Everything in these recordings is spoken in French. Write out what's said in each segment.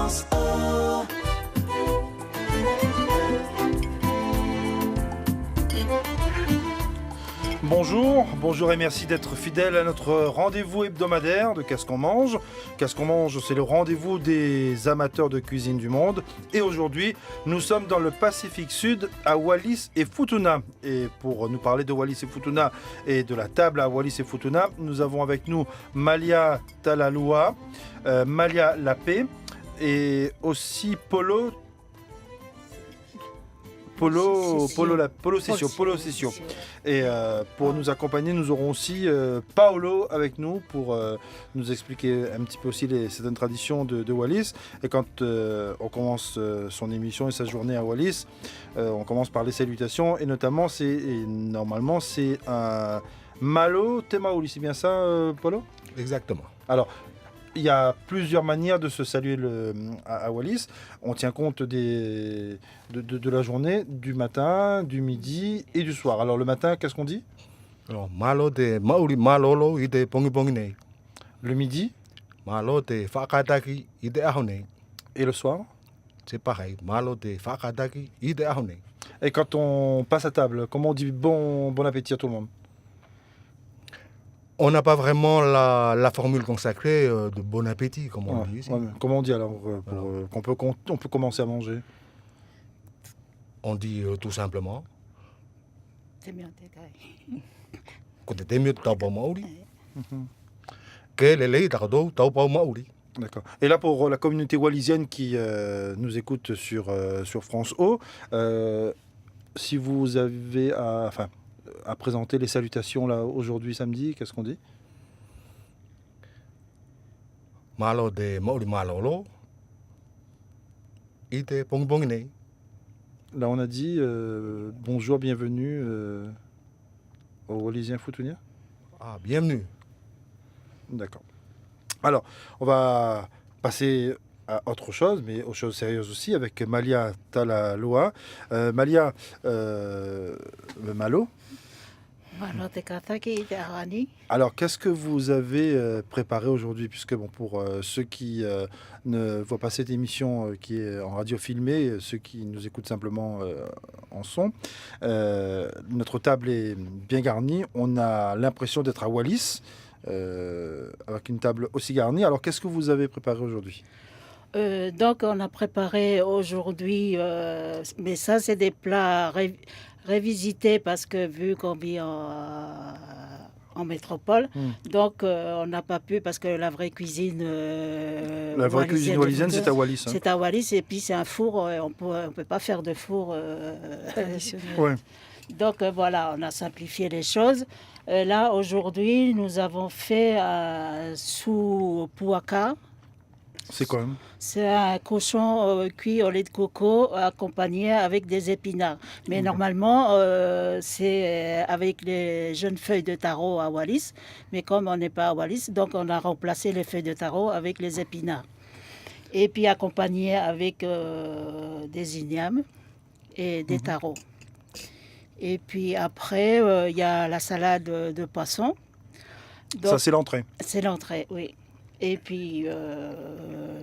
France O. Bonjour et merci d'être fidèle à notre rendez-vous hebdomadaire de Qu'est-ce qu'on mange. Qu'est-ce qu'on mange, c'est le rendez-vous des amateurs de cuisine du monde. Et aujourd'hui, nous sommes dans le Pacifique Sud, à Wallis et Futuna. Et pour nous parler de Wallis et Futuna et de la table à Wallis et Futuna, nous avons avec nous Malia Talaloa, Malia Lapé et aussi Polo Sessio. Et pour nous accompagner, nous aurons aussi Paolo avec nous pour nous expliquer un petit peu aussi certaines traditions de Wallis. Et quand on commence son émission et sa journée à Wallis, on commence par les salutations et notamment, normalement, c'est un malo temauli, c'est bien ça, Paolo ? Exactement. Alors, il y a plusieurs manières de se saluer à Wallis. On tient compte de la journée, du matin, du midi et du soir. Alors le matin, qu'est-ce qu'on dit ? Alors, malo de mauri malolo ide pongi pongine. Le midi ? Malo de fakataki ide ahone. Et le soir ? C'est pareil. Malo de fakataki ide ahone. Et quand on passe à table, comment on dit bon appétit à tout le monde ? On n'a pas vraiment la formule consacrée de bon appétit, comme on dit ici. Ouais, comment on dit alors qu'on peut commencer à manger ? On dit tout simplement. D'accord. Et là, pour la communauté wallisienne qui nous écoute sur France O, si vous avez à présenter les salutations là aujourd'hui samedi, qu'est-ce qu'on dit ? Malo de mauri malolo ide pongi pongine. Là, on a dit bonjour, bienvenue aux Wallisiens Futuniens. Ah, bienvenue. D'accord. Alors, on va passer à autre chose, mais aux choses sérieuses aussi, avec Malia Talaloa. Malia, le malo. Alors, qu'est-ce que vous avez préparé aujourd'hui ? Puisque pour ceux qui ne voient pas cette émission qui est en radio filmée, ceux qui nous écoutent simplement en son, notre table est bien garnie. On a l'impression d'être à Wallis, avec une table aussi garnie. Alors, qu'est-ce que vous avez préparé aujourd'hui ? Donc, on a préparé aujourd'hui, mais ça, c'est des plats révisités parce que vu qu'on vit en métropole, donc on n'a pas pu parce que la vraie cuisine wallisienne, c'est à Wallis. C'est à Wallis et puis c'est un four, on peut pas faire de four traditionnel. Ouais. Donc voilà, on a simplifié les choses. Là, aujourd'hui, nous avons fait sous puaka. C'est quoi ? C'est un cochon cuit au lait de coco accompagné avec des épinards. Mais normalement, c'est avec les jeunes feuilles de taro à Wallis. Mais comme on n'est pas à Wallis, donc on a remplacé les feuilles de taro avec les épinards. Et puis accompagné avec des ignames et des taros. Et puis après, il y a la salade de poisson. Donc, ça, c'est l'entrée. C'est l'entrée, oui. Et puis,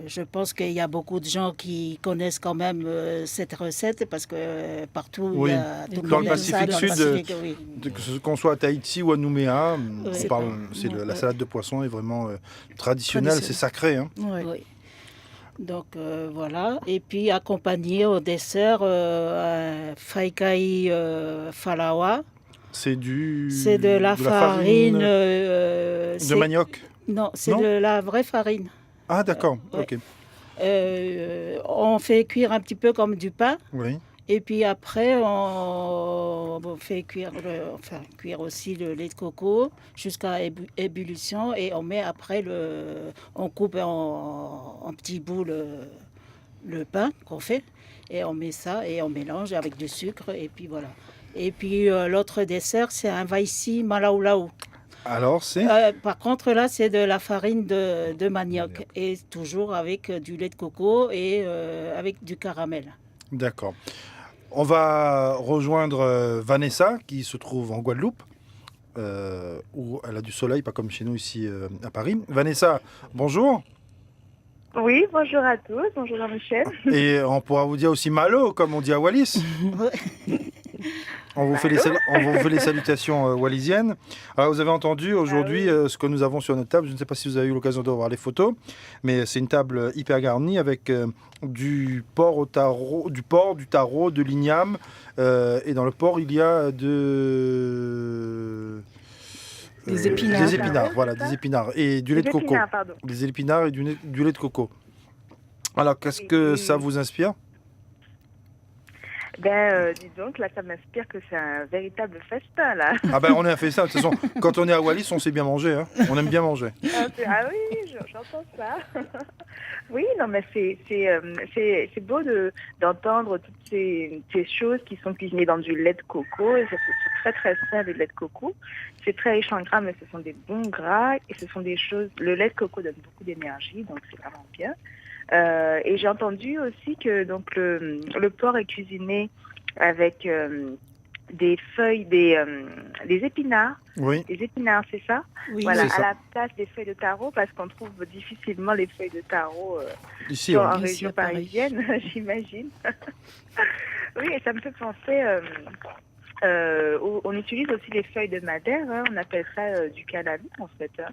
je pense qu'il y a beaucoup de gens qui connaissent quand même cette recette parce que partout, oui. Il y a tout dans le Pacifique Sud, qu'on soit à Tahiti ou à Nouméa, la salade de poisson est vraiment traditionnelle, c'est sacré. Hein. Oui. Donc voilà, et puis accompagné au dessert, faikai falawa. C'est de la farine de manioc. Non, c'est de la vraie farine. Ah d'accord, ok. On fait cuire un petit peu comme du pain. Oui. Et puis après, on fait cuire aussi le lait de coco jusqu'à ébullition. Et on met après, on coupe en petits bouts le pain qu'on fait. Et on met ça et on mélange avec du sucre. Et puis voilà. Et puis l'autre dessert, c'est un vaïsi malaulau. Alors, c'est par contre, là, c'est de la farine de manioc. Et toujours avec du lait de coco et avec du caramel. D'accord. On va rejoindre Vanessa, qui se trouve en Guadeloupe, où elle a du soleil, pas comme chez nous ici à Paris. Vanessa, bonjour. Oui, bonjour à tous, bonjour Jean-Michel. Et on pourra vous dire aussi malo, comme on dit à Wallis. On vous fait les salutations wallisiennes. Alors, vous avez entendu aujourd'hui Ah oui. ce que nous avons sur notre table. Je ne sais pas si vous avez eu l'occasion de voir les photos, mais c'est une table hyper garnie avec du porc au taro, du taro, de l'igname. Et dans le porc, il y a Des épinards. des épinards, voilà, des épinards. Et du lait de Des coco. épinards, pardon. Des épinards et du lait de coco. Alors, qu'est-ce que Oui. ça vous inspire? Dis donc, là, ça m'inspire que c'est un véritable festin, là. Ah ben, on a fait ça. De toute façon, quand on est à Wallis, on sait bien manger. Hein. On aime bien manger. Ah oui, j'entends ça. Oui, non, mais c'est beau d'entendre toutes ces choses qui sont cuisinées dans du lait de coco. Et c'est très, très sain, le lait de coco. C'est très riche en gras, mais ce sont des bons gras. Et ce sont des choses... Le lait de coco donne beaucoup d'énergie, donc c'est vraiment bien. Et j'ai entendu aussi que donc le porc est cuisiné avec des feuilles, des épinards. Oui. Des épinards, c'est ça? Oui, Voilà, c'est ça. à la place des feuilles de taro, parce qu'on trouve difficilement les feuilles de taro Ici, ouais. en Ici, région à Paris. parisienne, j'imagine. Oui, et ça me fait penser... on utilise aussi les feuilles de madère, hein, on appelle ça du cannabis en fait. Hein.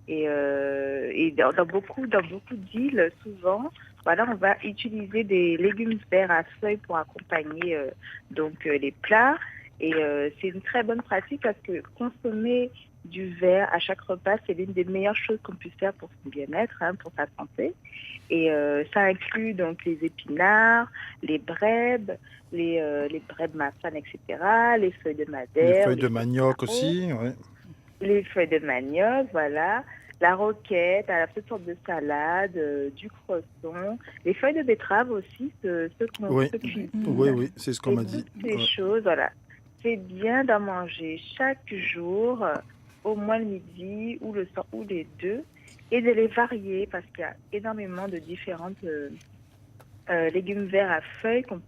Et dans beaucoup d'îles, souvent, voilà, on va utiliser des légumes verts à feuilles pour accompagner les plats. Et c'est une très bonne pratique parce que consommer du verre à chaque repas, c'est l'une des meilleures choses qu'on puisse faire pour son bien-être, hein, pour sa santé. Et ça inclut donc les épinards, les brèbes, les brèbes mafanes, etc., les feuilles de madère. Les feuilles de les manioc taro, aussi. Ouais. les feuilles de manioc, voilà, la roquette, à toutes sortes de salades, du cresson, les feuilles de betterave aussi, ce qu'on Oui. se cuisine. Oui, c'est ce qu'on m'a dit. Toutes ces Ouais. choses, voilà. C'est bien d'en manger chaque jour, au moins le midi ou le soir ou les deux, et de les varier parce qu'il y a énormément de différentes légumes verts à feuilles qu'on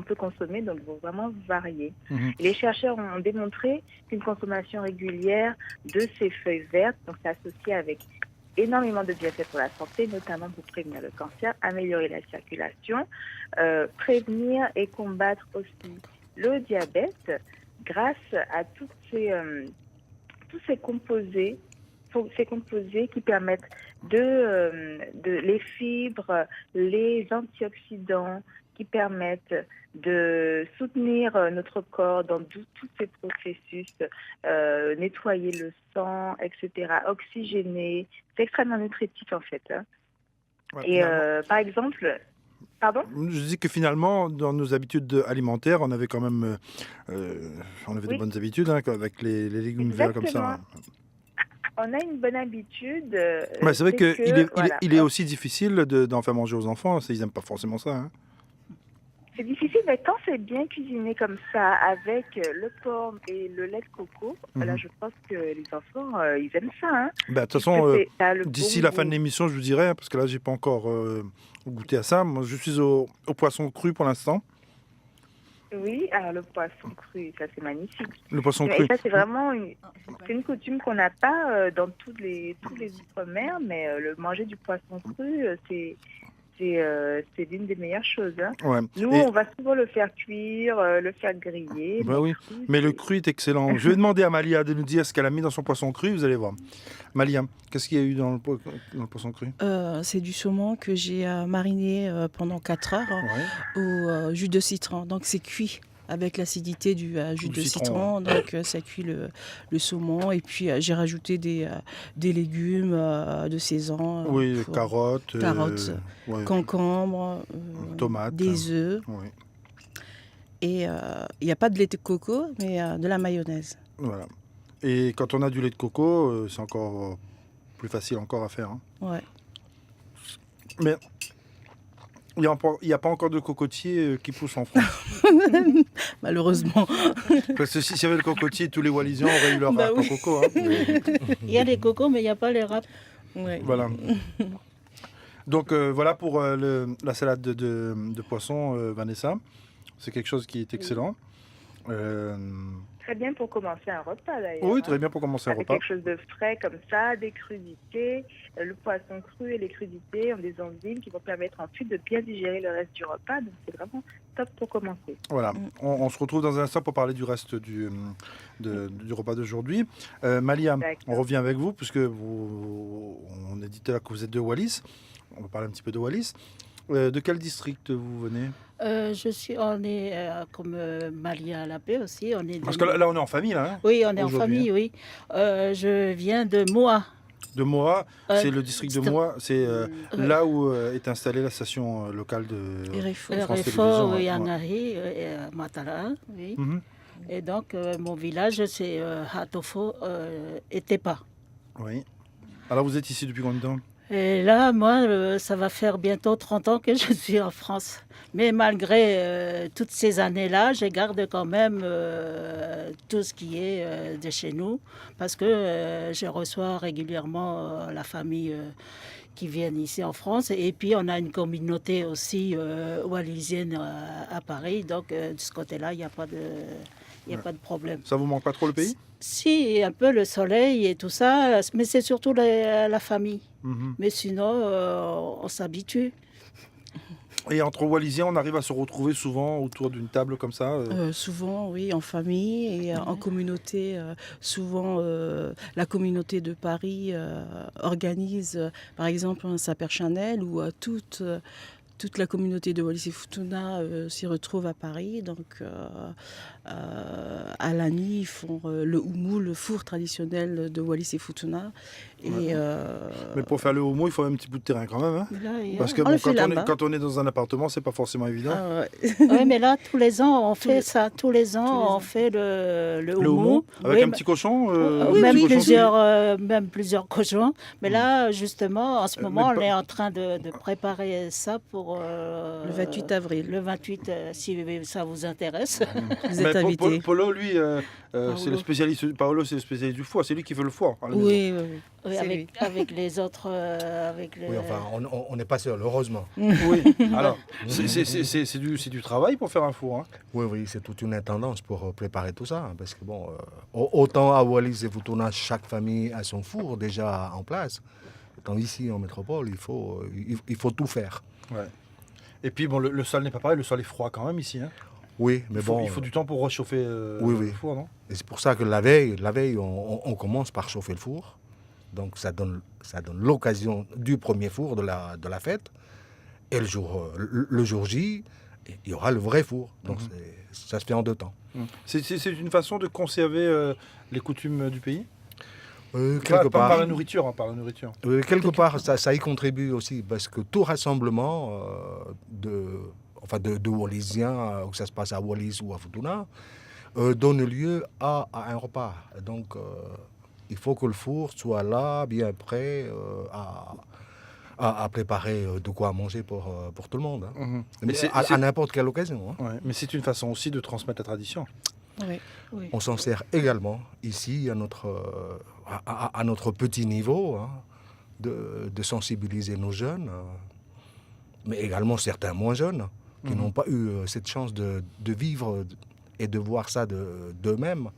peut consommer, donc il faut vraiment varier. Mhm. Et les chercheurs ont démontré qu'une consommation régulière de ces feuilles vertes, donc c'est associé avec énormément de bienfaits pour la santé, notamment pour prévenir le cancer, améliorer la circulation, prévenir et combattre aussi le diabète grâce à tous ces composés qui permettent de les fibres, les antioxydants, qui permettent de soutenir notre corps dans tous ces processus, nettoyer le sang, etc., oxygéner. C'est extrêmement nutritif en fait. Hein. Ouais, Et par exemple, pardon? je dis que finalement, dans nos habitudes alimentaires, on avait quand même on avait Oui. de bonnes habitudes hein, avec les légumes verts comme ça. On a une bonne habitude. C'est vrai qu'il voilà, est aussi difficile d'en faire manger aux enfants. Ils n'aiment pas forcément ça. Hein. c'est difficile, mais quand c'est bien cuisiné comme ça, avec le porc et le lait de coco, là, je pense que les enfants, ils aiment ça. Hein, De toute façon, d'ici la fin de l'émission, je vous dirai, hein, parce que là, j'ai pas encore goûté à ça. Moi, je suis au poisson cru pour l'instant. Oui, alors le poisson cru, ça c'est magnifique. Le poisson Et cru. ça, c'est vraiment une coutume qu'on n'a pas dans tous les outre-mer, mais le manger du poisson cru, c'est l'une des meilleures choses. Hein. Ouais. Nous, Et- on va souvent le faire cuire, le faire griller. Bah oui, mais le cru est excellent. Je vais demander à Malia de nous dire ce qu'elle a mis dans son poisson cru, vous allez voir. Malia, qu'est-ce qu'il y a eu dans le poisson cru? C'est du saumon que j'ai mariné pendant 4 heures Ouais. au jus de citron. Donc c'est cuit avec l'acidité du jus Du de citron, citron. Donc ça cuit le saumon. Et puis j'ai rajouté des légumes de saison. Oui, carottes, ouais, Concombres, tomates. des œufs. Oui, Et il n'y a pas de lait de coco, mais de la mayonnaise. voilà. Et quand on a du lait de coco, c'est encore plus facile encore à faire. Hein. Ouais. Mais il n'y a pas encore de cocotier qui pousse en France. Malheureusement. Parce que s'il y avait le cocotier, tous les Wallisiens auraient eu leur Bah râpe oui. au coco. Hein. Il y a des cocos, mais il n'y a pas les râpes. Ouais. Voilà. Donc voilà pour la salade de poisson, Vanessa. C'est quelque chose qui est excellent. Très bien pour commencer un repas d'ailleurs. Oui, hein. très bien pour commencer un Avec repas. quelque chose de frais comme ça, des crudités. Le poisson cru et les crudités ont des enzymes qui vont permettre ensuite de bien digérer le reste du repas. Donc c'est vraiment top pour commencer. Voilà, on se retrouve dans un instant pour parler du reste du repas d'aujourd'hui. Malia, D'accord. on revient avec vous, puisque on a dit tout à l'heure que vous êtes de Wallis. On va parler un petit peu de Wallis. De quel district vous venez? On est comme Malia Lapé aussi. On est Parce que là, on est en famille, là. Hein, oui, on est en aujourd'hui, famille, oui. Je viens de Moa. de Moa, Euh, c'est le district de c'est- Moa. C'est là où est installée la station locale de RFO. France Réfort, Télévisions, oui, ouais. Angari, et Matala, oui. Mhm. Et donc, mon village, c'est Hatofo et Tepa. Oui. Alors, vous êtes ici depuis combien de temps? Et là, moi, ça va faire bientôt 30 ans que je suis en France. Mais malgré toutes ces années-là, je garde quand même tout ce qui est de chez nous, parce que je reçois régulièrement la famille qui viennent ici en France. Et puis, on a une communauté aussi wallisienne à Paris. Donc, de ce côté-là, il n'y a pas de... Il n'y a pas de problème. Ça vous manque pas trop le pays? Si, un peu le soleil et tout ça, mais c'est surtout la famille. Mhm. Mais sinon, on s'habitue. Et entre Wallisiens, on arrive à se retrouver souvent autour d'une table comme ça. Souvent, oui, en famille et en communauté. Souvent, la communauté de Paris organise, par exemple, un Saper Chanel où toute la communauté de Wallis et Futuna s'y retrouve à Paris. Donc, à l'année, ils font le houmou, le four traditionnel de Wallis et Futuna. Et, Mais pour faire le homo, il faut un petit bout de terrain quand même. Hein, Mais là, il y a- parce que On bon, le fait là-bas. quand on est dans un appartement, c'est pas forcément évident. ah ouais. Oui, mais là, tous les ans, on fait les- ça. Tous les ans, tous les on ans. fait le Le houmou. homo avec Oui, un petit cochon. oui, un même, petit cochon, même plusieurs cochons. Mais là, justement, en ce moment, mais on est en train de préparer ça pour Le 28 avril. le 28, si ça vous intéresse. Vous Mais êtes invités. Polo, lui, c'est Paolo. le spécialiste. Paolo, c'est le spécialiste du foie. C'est lui qui fait le foie. à la maison. Oui, oui, oui. Oui, C'est avec, lui. avec les autres. Avec Oui, enfin, on n'est pas seul, heureusement. Oui. Alors, c'est du travail pour faire un four. Hein. Oui, oui, c'est toute une intendance pour préparer tout ça. Hein, parce que, bon, autant à Wallis et Futuna, chaque famille a son four déjà en place. Autant ici, en métropole, il faut tout faire. Ouais. Et puis, bon, le sol n'est pas pareil. Le sol est froid quand même ici. Hein. Oui, mais Il faut du temps pour réchauffer oui, le oui. four, non? et c'est pour ça que la veille, on commence par chauffer le four. Donc ça donne l'occasion du premier four de la fête. Et le jour J, il y aura le vrai four. Donc ça se fait en 2 temps. C'est une façon de conserver les coutumes du pays? Quelque Pas par part, la nourriture, hein, par la nourriture. quelque part ça y contribue aussi. Parce que tout rassemblement de Wallisiens, que ça se passe à Wallis ou à Futuna, donne lieu à un repas. Donc il faut que le four soit là, bien prêt, à préparer de quoi manger pour tout le monde. Hein. Mhm. Mais c'est- à n'importe quelle occasion. Hein. Ouais, mais c'est une façon aussi de transmettre la tradition. Oui. Oui. On s'en sert également ici à notre petit niveau, hein, de sensibiliser nos jeunes, mais également certains moins jeunes qui n'ont pas eu cette chance de vivre et de voir ça d'eux-mêmes,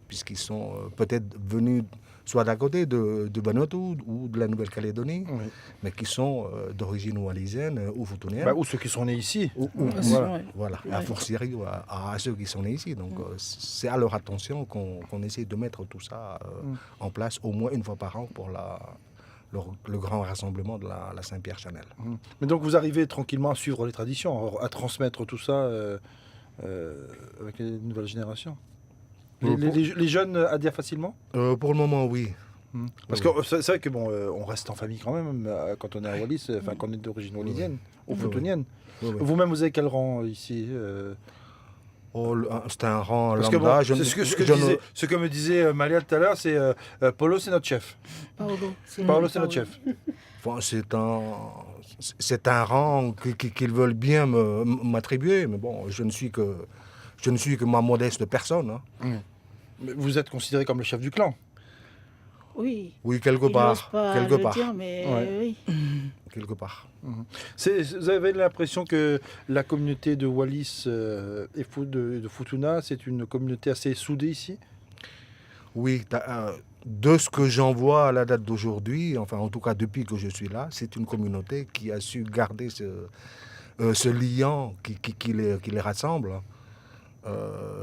puisqu'ils sont peut-être venus soit d'à côté de Vanuatu ou de la Nouvelle-Calédonie, Oui. mais qui sont d'origine wallisienne ou futunienne. Ou ceux qui sont nés ici. Aussi, Voilà. ouais. Voilà, Ouais. à fortiori à ceux qui sont nés ici. Donc c'est à leur attention qu'on essaie de mettre tout ça en place au moins une fois par an pour le grand rassemblement de la Saint-Pierre-Chanel. Mhm. Mais donc vous arrivez tranquillement à suivre les traditions, à transmettre tout ça avec les nouvelles générations. Les jeunes adhèrent facilement? Pour le moment, oui. Parce Oui. que c'est vrai que bon, on reste en famille quand même quand on est à Wallis, enfin quand on est d'origine wallisienne ou futunienne. Oui, oui. Vous-même, vous avez quel rang ici Oh, c'est un rang Parce que lambda. bon, c'est ce que me disait Malia tout à l'heure, c'est Polo, c'est notre chef. Paolo, Paolo, c'est notre chef. Enfin, c'est un rang qu'ils veulent bien m'attribuer, mais bon, je ne suis que ma modeste personne. Hein. Mais vous êtes considéré comme le chef du clan. Oui. Oui, quelque Il n'ose part. pas Quelque le part. dire, mais Ouais. oui. Quelque part. Vous avez l'impression que la communauté de Wallis de Futuna, c'est une communauté assez soudée ici? Oui, de ce que j'en vois à la date d'aujourd'hui, enfin en tout cas depuis que je suis là, c'est une communauté qui a su garder ce lien qui les rassemble.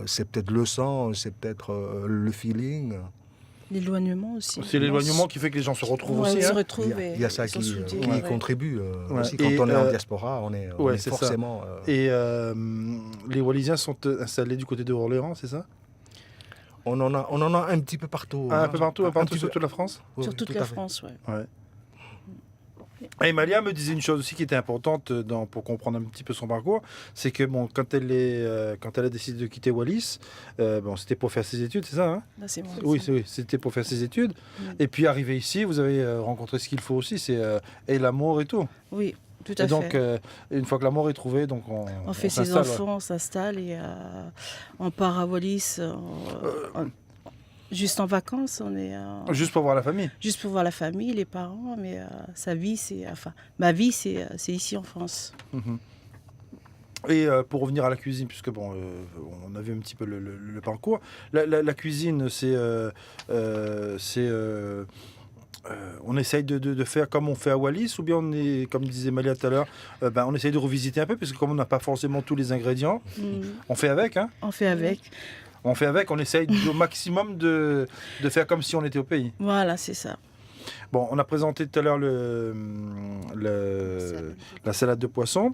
C'est peut-être le sang, c'est peut-être le feeling. L'éloignement aussi. C'est l'éloignement qui fait que les gens se retrouvent Ouais, aussi. ils se hein. retrouvent Il y a ça ils sont qui, soudés, qui ouais. contribue Ouais. aussi. Quand Et, on est en diaspora, on est ouais, c'est ça. forcément... Et les Wallisiens sont installés du côté de Orléans, c'est ça? on en a un petit peu partout. Ah, un hein. peu partout, Un petit sur peu- toute la France? Oui, Sur oui, toute tout la à fait. France, ouais. Ouais. Et Malia me disait une chose aussi qui était importante pour comprendre un petit peu son parcours, c'est que bon, quand elle a décidé de quitter Wallis, c'était pour faire ses études, c'est ça, hein? Là, c'est moi. Oui, c'était pour faire ses études. Et puis arrivé ici, vous avez rencontré ce qu'il faut aussi, c'est et l'amour et tout. Oui, tout à Et donc, fait. une fois que l'amour est trouvé, donc On fait ses s'installe, ouais. enfants, on s'installe et on part à Wallis juste en vacances. On est Juste pour voir la famille. juste pour voir la famille, les parents, mais ma vie, c'est ici en France. Mhm. Et pour revenir à la cuisine, puisque bon, on a vu un petit peu le parcours, la cuisine, on essaye de faire comme on fait à Wallis, ou bien on est, comme disait Malia tout à l'heure, on essaye de revisiter un peu, puisque comme on n'a pas forcément tous les ingrédients, on fait avec, hein. On fait avec. On fait avec, on essaye au maximum de faire comme si on était au pays. Voilà, c'est ça. Bon, on a présenté tout à l'heure la salade de poisson.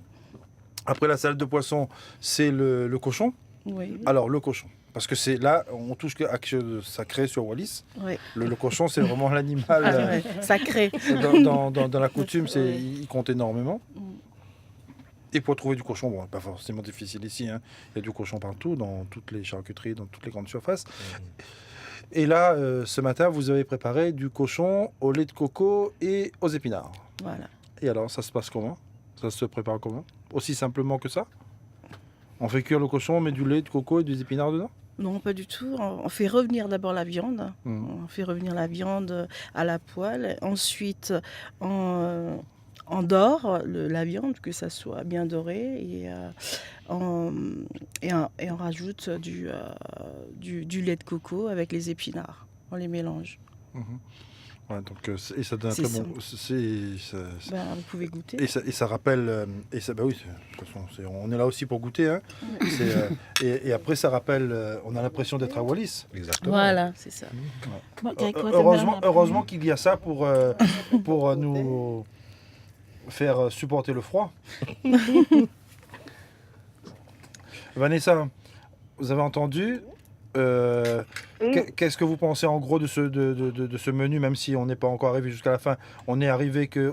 Après la salade de poisson, c'est le cochon. Oui. Alors, le cochon. Parce que c'est là, on touche à quelque chose de sacré sur Wallis. Oui. Le cochon, c'est vraiment l'animal. Ah, ouais, sacré. Dans la coutume, il compte énormément. Et pour trouver du cochon, bon, pas forcément difficile ici. Hein. Il y a du cochon partout, dans toutes les charcuteries, dans toutes les grandes surfaces. Et là, ce matin, vous avez préparé du cochon au lait de coco et aux épinards. Voilà. Et alors, ça se passe comment? Ça se prépare comment? Aussi simplement que ça? On fait cuire le cochon, on met du lait de coco et des épinards dedans? Non, pas du tout. On fait revenir d'abord la viande. On fait revenir la viande à la poêle. Ensuite, on dore la viande, que ça soit bien doré. Et on rajoute du lait de coco avec les épinards. On les mélange. Ouais, donc, et ça donne un C'est très bon. Vous pouvez goûter. Et ça rappelle. Bah oui, de toute façon, on est là aussi pour goûter. Hein. Et après, ça rappelle. On a l'impression d'être à Wallis. Exactement. Voilà, c'est ça. Heureusement qu'il y a ça pour nous faire supporter le froid. Vanessa, vous avez entendu. Qu'est-ce que vous pensez en gros de ce menu, même si on n'est pas encore arrivé jusqu'à la fin? On est arrivé que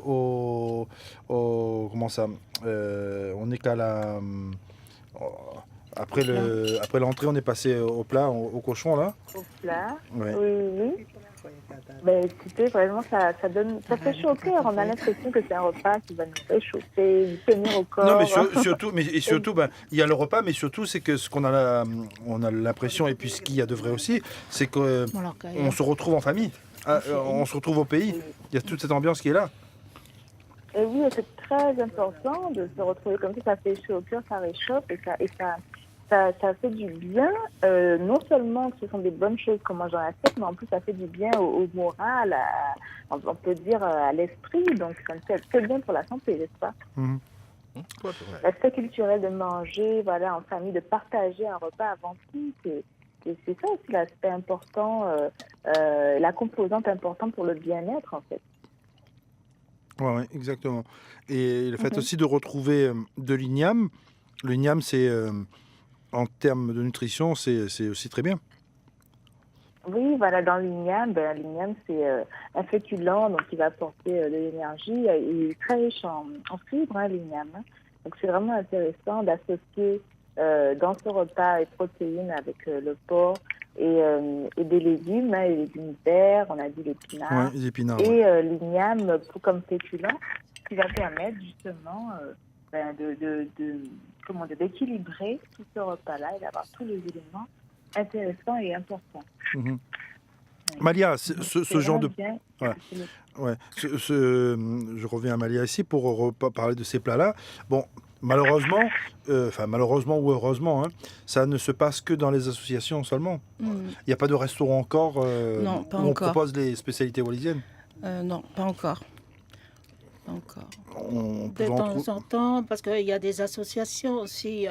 comment ça? On est qu'à la après l'entrée, on est passé au plat, au cochon là. Au plat. Ouais. Oui. Ben, écoutez, vraiment, ça fait chaud au cœur. On a l'impression que c'est un repas qui va nous réchauffer, nous tenir au corps. Non, mais surtout, il y a le repas, mais surtout, c'est que ce qu'on a, on a l'impression, et puis ce qu'il y a de vrai aussi, c'est qu'on se retrouve en famille. On se retrouve au pays. Il y a toute cette ambiance qui est là. Et oui, c'est très important de se retrouver comme ça. Ça fait chaud au cœur, ça réchauffe ça fait du bien. Non seulement ce sont des bonnes choses qu'on mange dans la tête, mais en plus ça fait du bien au moral, on peut dire à l'esprit. Donc ça fait bien pour la santé, n'est-ce pas? L'aspect culturel de manger, voilà, en famille, de partager un repas avant tout, c'est ça aussi l'aspect important, la composante importante pour le bien-être en fait. Ouais, exactement. Et le fait aussi de retrouver de l'igname. L'igname, c'est en termes de nutrition, c'est aussi très bien. Oui, voilà, dans l'igname, c'est un féculent, donc qui va apporter de l'énergie. Il est très riche en fibres, l'igname. Donc c'est vraiment intéressant d'associer dans ce repas les protéines avec le porc et des légumes, les légumes verts, on a dit l'épinard. Ouais, les épinards. Et l'igname comme féculent, qui va permettre justement d'équilibrer tout ce repas-là et d'avoir tous les éléments intéressants et importants. Malia, ce genre de... Bien. Ouais. Ouais. Je reviens à Malia ici pour parler de ces plats-là. Bon, malheureusement, malheureusement ou heureusement, hein, ça ne se passe que dans les associations seulement. Il n'y a pas de restaurant encore Non, pas où on encore. propose les spécialités wallisiennes. Non, pas encore. Pas encore. On De peut en temps trouver- en temps, parce qu'il y a des associations aussi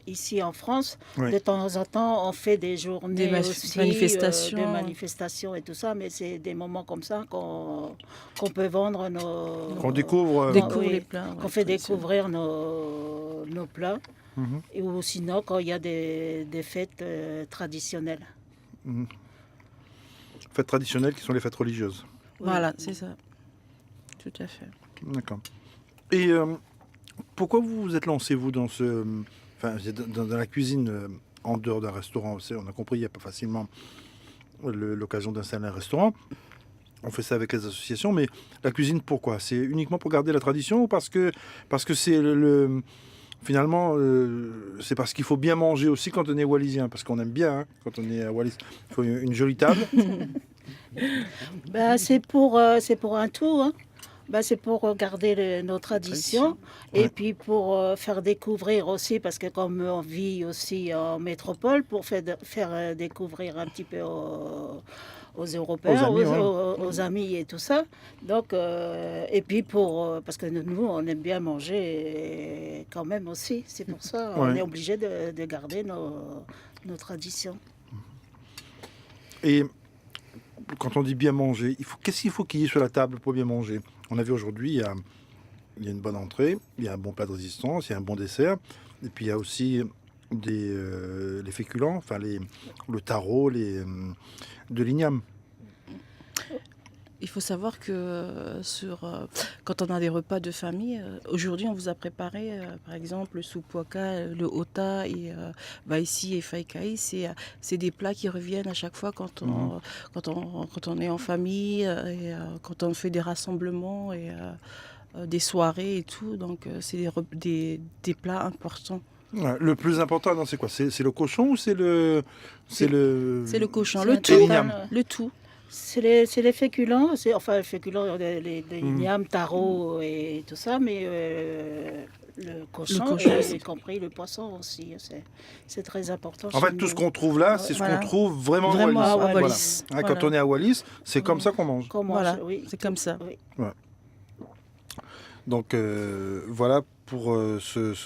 ici en France. Oui. De temps en temps, on fait des journées Des aussi, manifestations. des manifestations et tout ça, mais c'est des moments comme ça qu'on peut vendre Qu'on découvre. Découvre oui, les plats. qu'on ouais, fait traditionnels. découvrir nos plats. Mhm. Ou sinon, quand il y a des fêtes traditionnelles. Fêtes traditionnelles qui sont les fêtes religieuses. Voilà, c'est ça. Tout à fait. D'accord. Et pourquoi vous vous êtes lancé, vous, dans dans la cuisine en dehors d'un restaurant? On a compris, il n'y a pas facilement l'occasion d'installer un restaurant. On fait ça avec les associations, mais la cuisine, pourquoi? C'est uniquement pour garder la tradition ou parce que c'est finalement, c'est parce qu'il faut bien manger aussi quand on est wallisien, parce qu'on aime bien, hein, quand on est à Wallis. Il faut une jolie table. Ben, c'est pour un tout, hein. Ben, c'est pour garder nos traditions et Ouais. puis pour faire découvrir aussi, parce que comme on vit aussi en métropole, pour faire découvrir un petit peu aux Européens, Aux amis, ouais. aux amis et tout ça. Donc, et puis parce que nous, on aime bien manger quand même aussi. C'est pour ça on Ouais. est obligé de garder nos traditions. Et quand on dit bien manger, qu'est-ce qu'il faut qu'il y ait sur la table pour bien manger? On a vu aujourd'hui, il y a une bonne entrée, il y a un bon plat de résistance, il y a un bon dessert, et puis il y a aussi les féculents, enfin le taro, de l'igname. Il faut savoir que quand on a des repas de famille, aujourd'hui on vous a préparé par exemple le soupouaka, le ota et baïsi et faïkaï. C'est des plats qui reviennent à chaque fois quand on est en famille et quand on fait des rassemblements et des soirées et tout. Donc c'est des plats importants. Ouais, le plus important, c'est quoi? C'est le cochon ou c'est le C'est le cochon, C'est le un tout. l'igname. Le tout. C'est les féculents, enfin les féculents, les ignames, taro et tout ça, mais le cochon, y compris le poisson aussi, c'est très important. En chez fait, tout nous. ce qu'on trouve là, c'est ce Voilà. qu'on trouve vraiment, Vraiment à à Wallis. Wallis. Voilà. Hein, Voilà. Quand on est à Wallis, c'est comme ça qu'on mange. Qu'on mange, Voilà, oui. c'est comme ça. Oui. Donc voilà pour ce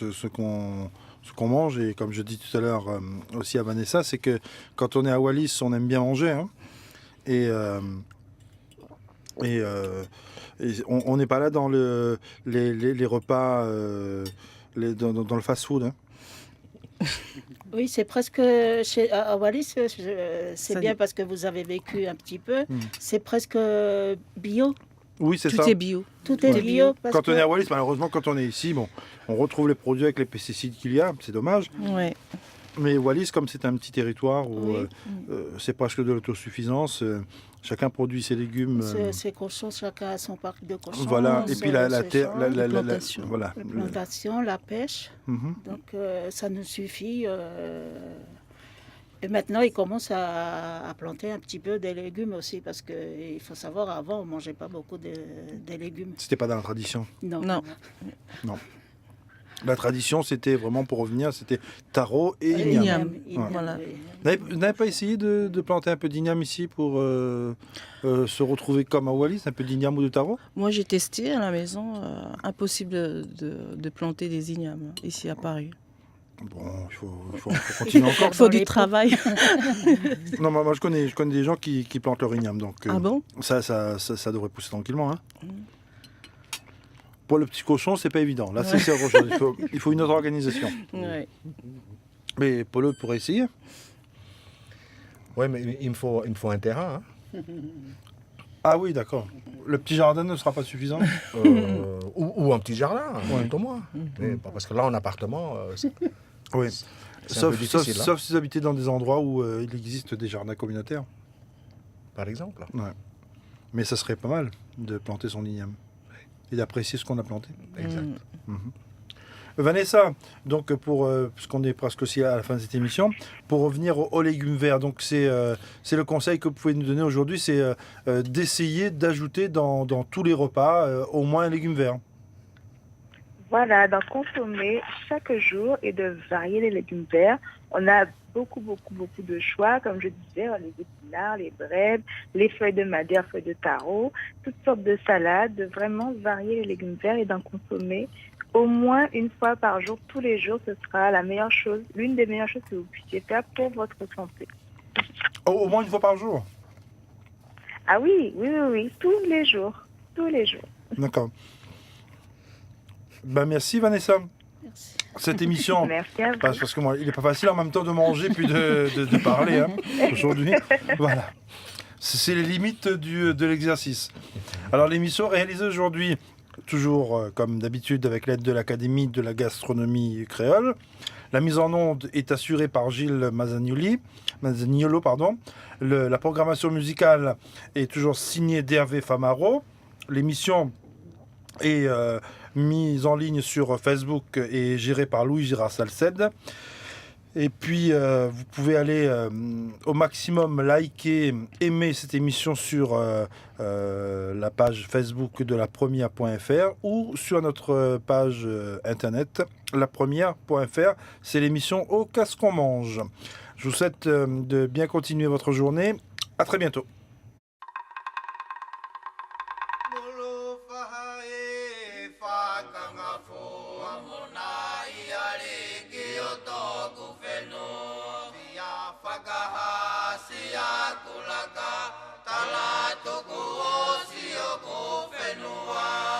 qu'on mange. Et comme je dis tout à l'heure aussi à Vanessa, c'est que quand on est à Wallis, on aime bien manger. Hein. Et on n'est pas là dans les repas, dans le fast-food. Hein. Oui, c'est presque à Wallis, c'est Ça bien dit- parce que vous avez vécu un petit peu. Mm. C'est presque bio. Oui, c'est Tout ça. est bio. Tout est Ouais. bio. Parce Quand on que- est à Wallis, malheureusement, quand on est ici, bon, on retrouve les produits avec les pesticides qu'il y a, c'est dommage. Ouais. Mais Wallis, comme c'est un petit territoire où Oui. c'est presque de l'autosuffisance, chacun produit ses légumes. Ces cochons, chacun a son parc de cochons. Voilà, et puis la ses terre, champs, la plantation. voilà. la plantation, la pêche. Mhm. Donc ça nous suffit. Et maintenant, ils commencent à planter un petit peu des légumes aussi, parce qu'il faut savoir, avant, on ne mangeait pas beaucoup de légumes. C'était pas dans la tradition. Non. La tradition, c'était vraiment, pour revenir, c'était taro et Et igname. igname. Voilà. oui. Vous n'avez pas essayé de planter un peu d'igname ici pour se retrouver comme à Wallis, un peu d'igname ou de taro? Moi, j'ai testé à la maison. Impossible de planter des ignames ici à Paris. Bon, il faut continuer encore. Il faut Dans du les travail. Non, moi je connais des gens qui plantent leur igname, donc Ah bon? ça devrait pousser tranquillement. Hein. Pour le petit cochon, c'est pas évident. Là, c'est autre chose. Il faut une autre organisation. Ouais. Mais Polo pourrait essayer. Oui, mais il me faut un terrain. Hein. Ah oui, d'accord. Le petit jardin ne sera pas suffisant. Ou un petit jardin, Ouais. tout moins. Mais parce que là, en appartement, Oui. c'est un peu difficile, hein, Sauf si vous habitez dans des endroits où il existe des jardins communautaires. par exemple. Ouais. Mais ça serait pas mal de planter son igname et d'apprécier ce qu'on a planté. Exact. Mhm. Vanessa, donc puisqu'on est presque aussi à la fin de cette émission, pour revenir aux légumes verts, donc c'est le conseil que vous pouvez nous donner aujourd'hui, c'est d'essayer d'ajouter dans tous les repas au moins un légume vert. Voilà, d'en consommer chaque jour et de varier les légumes verts. On a beaucoup de choix, comme je disais, les épinards, les brèves, les feuilles de madère, feuilles de taro, toutes sortes de salades, de vraiment varier les légumes verts et d'en consommer au moins une fois par jour, tous les jours. Ce sera la meilleure chose, l'une des meilleures choses que vous puissiez faire pour votre santé. Au moins une fois par jour? Ah oui, tous les jours. D'accord. Ben merci Vanessa. Merci. Cette émission, Merci à vous. parce que moi, il n'est pas facile en même temps de manger puis de parler hein, aujourd'hui. Voilà. C'est les limites de l'exercice. Alors l'émission réalisée aujourd'hui, toujours comme d'habitude avec l'aide de l'Académie de la gastronomie créole. La mise en onde est assurée par Gilles Mazzaniolo. La programmation musicale est toujours signée d'Hervé Famaro. L'émission est mise en ligne sur Facebook et gérée par Louis Girard Salced. Et puis, vous pouvez aller au maximum liker, aimer cette émission sur la page Facebook de lapremière.fr ou sur notre page internet lapremière.fr. C'est l'émission Au Casque qu'on mange. Je vous souhaite de bien continuer votre journée. À très bientôt. Tala tuku o si o ku whenua.